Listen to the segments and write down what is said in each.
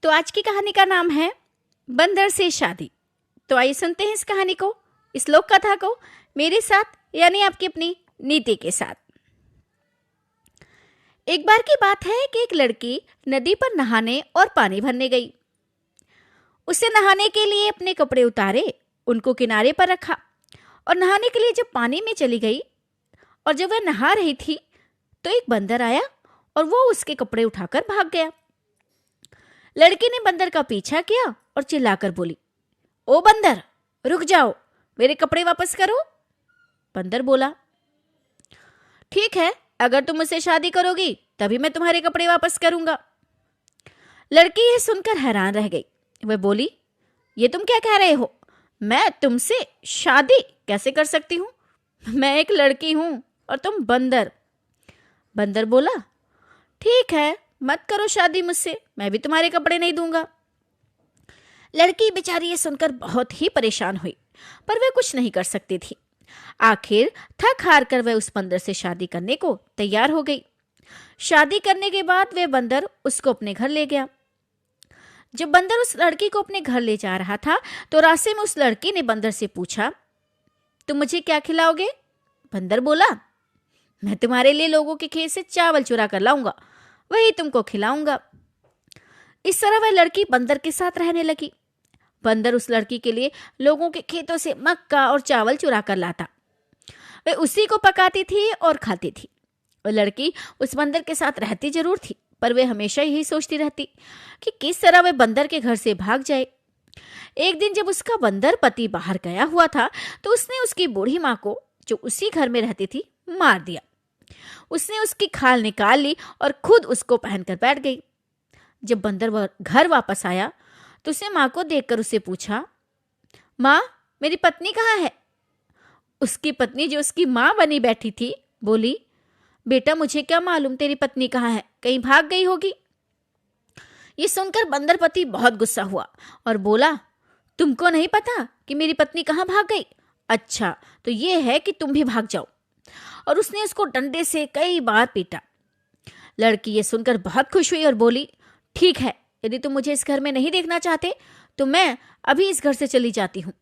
तो आज की कहानी का नाम है बंदर से शादी। तो आइए सुनते हैं इस कहानी को, इस लोक कथा को मेरे साथ, यानी आपकी अपनी नीति के साथ। एक बार की बात है कि एक लड़की नदी पर नहाने और पानी भरने गई। उसे नहाने के लिए अपने कपड़े उतारे, उनको किनारे पर रखा और नहाने के लिए जब पानी में चली गई और जब वह नहा रही थी तो एक बंदर आया और वो उसके कपड़े उठाकर भाग गया। लड़की ने बंदर का पीछा किया और चिल्लाकर बोली, ओ बंदर, रुक जाओ, मेरे कपड़े वापस करो। बंदर बोला, ठीक है, अगर तुम मुझसे शादी करोगी तभी मैं तुम्हारे कपड़े वापस करूंगा। लड़की यह सुनकर हैरान रह गई। वह बोली, ये तुम क्या कह रहे हो? मैं तुमसे शादी कैसे कर सकती हूँ? मैं एक लड़की हूं और तुम बंदर। बंदर बोला, ठीक है, मत करो शादी मुझसे, मैं भी तुम्हारे कपड़े नहीं दूंगा। लड़की बेचारी ये सुनकर बहुत ही परेशान हुई, पर वह कुछ नहीं कर सकती थी। आखिर थक हार कर वह उस बंदर से शादी करने को तैयार हो गई। शादी करने के बाद वह बंदर उसको अपने घर ले गया। जब बंदर उस लड़की को अपने घर ले जा रहा था तो रास्ते में उस लड़की ने बंदर से पूछा, तुम मुझे क्या खिलाओगे? बंदर बोला, मैं तुम्हारे लिए लोगों के खेत से चावल चुरा कर लाऊंगा, वही तुमको खिलाऊंगा। इस तरह वह लड़की बंदर के साथ रहने लगी। बंदर उस लड़की के लिए लोगों के खेतों से मक्का और चावल चुरा कर लाता। वह उसी को पकाती थी और खाती थी। वह लड़की उस बंदर के साथ रहती जरूर थी, पर वह हमेशा यही सोचती रहती कि किस तरह वह बंदर के घर से भाग जाए। एक दिन जब उसका बंदर पति बाहर गया हुआ था तो उसने उसकी बूढ़ी माँ को, जो उसी घर में रहती थी, मार दिया। उसने उसकी खाल निकाल ली और खुद उसको पहनकर बैठ गई। जब बंदर घर वापस आया तो उसने माँ को देखकर उससे पूछा, माँ, मेरी पत्नी कहाँ है? उसकी पत्नी, जो उसकी माँ बनी बैठी थी, बोली, बेटा, मुझे क्या मालूम तेरी पत्नी कहाँ है, कहीं भाग गई होगी। ये सुनकर बंदर पति बहुत गुस्सा हुआ और बोला, तुमको नहीं पता कि मेरी पत्नी कहाँ भाग गई? अच्छा, तो ये है कि तुम भी भाग जाओ। और उसने उसको डंडे से कई बार पीटा। लड़की ये सुनकर बहुत खुश हुई और बोली, ठीक है, यदि तुम मुझे इस घर में नहीं देखना चाहते तो मैं अभी इस घर से चली जाती हूँ।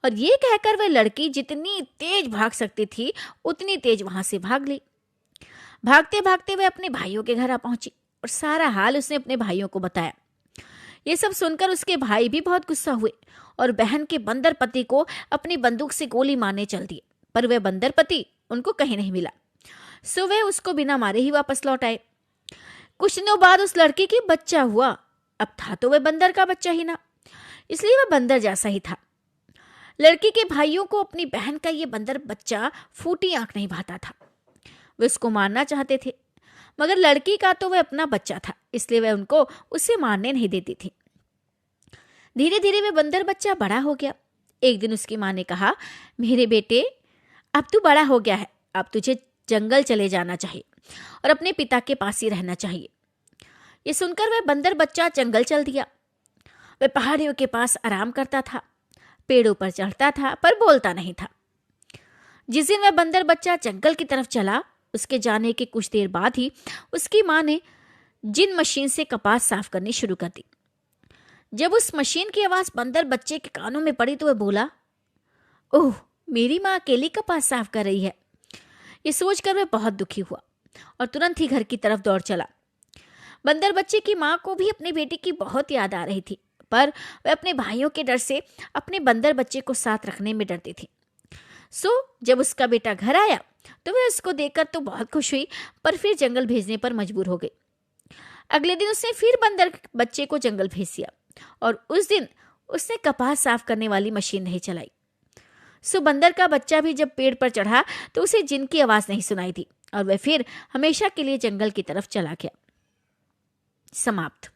और ये कहकर वह लड़की जितनी तेज भाग सकती थी उतनी तेज वहां से भाग ली। भागते भागते वह अपने भाइयों के घर आ पहुंची और सारा हाल उसने अपने भाइयों को बताया। ये सब सुनकर उसके भाई भी बहुत गुस्सा हुए और बहन के बंदर पति को अपनी बंदूक से गोली मारने चल दिए, पर वह बंदर पति उनको कहीं नहीं मिला। सो वे उसको बिना मारे ही वापस लौट आए। कुछ दिनों बाद उस लड़की की बच्चा हुआ। अब था तो वह बंदर का बच्चा ही ना, इसलिए वह बंदर जैसा ही था। लड़की के भाइयों को अपनी बहन का ये बंदर बच्चा फूटी आंख नहीं भाता था। वे उसको मारना चाहते थे, मगर लड़की का तो वह अपना बच्चा था, इसलिए वह उनको उसे मारने नहीं देती थी। धीरे धीरे वह बंदर बच्चा बड़ा हो गया। एक दिन उसकी माँ ने कहा, मेरे बेटे, अब तू बड़ा हो गया है, अब तुझे जंगल चले जाना चाहिए और अपने पिता के पास ही रहना चाहिए। ये सुनकर वह बंदर बच्चा जंगल चल दिया। वह पहाड़ियों के पास आराम करता था, पेड़ों पर चढ़ता था, पर बोलता नहीं था। जिस दिन वह बंदर बच्चा जंगल की तरफ चला, उसके जाने के कुछ देर बाद ही उसकी माँ ने जिन मशीन से कपास साफ करनी शुरू कर दी। जब उस मशीन की आवाज बंदर बच्चे के कानों में पड़ी तो वह बोला, ओह, मेरी माँ अकेली कपास साफ कर रही है। ये सोचकर वह बहुत दुखी हुआ और तुरंत ही घर की तरफ दौड़ चला। बंदर बच्चे की माँ को भी अपने बेटे की बहुत याद आ रही थी, पर वह अपने भाइयों के डर से अपने बंदर बच्चे को साथ रखने में डरती थी। सो जब उसका बेटा घर आया तो वह उसको देखकर तो बहुत खुश हुई, पर फिर जंगल भेजने पर मजबूर हो गई। अगले दिन उसने फिर बंदर बच्चे को जंगल भेज दिया और उस दिन उसने कपास साफ करने वाली मशीन नहीं चलाई। सो बंदर का बच्चा भी जब पेड़ पर चढ़ा तो उसे जिन की आवाज नहीं सुनाई दी और वह फिर हमेशा के लिए जंगल की तरफ चला गया। समाप्त।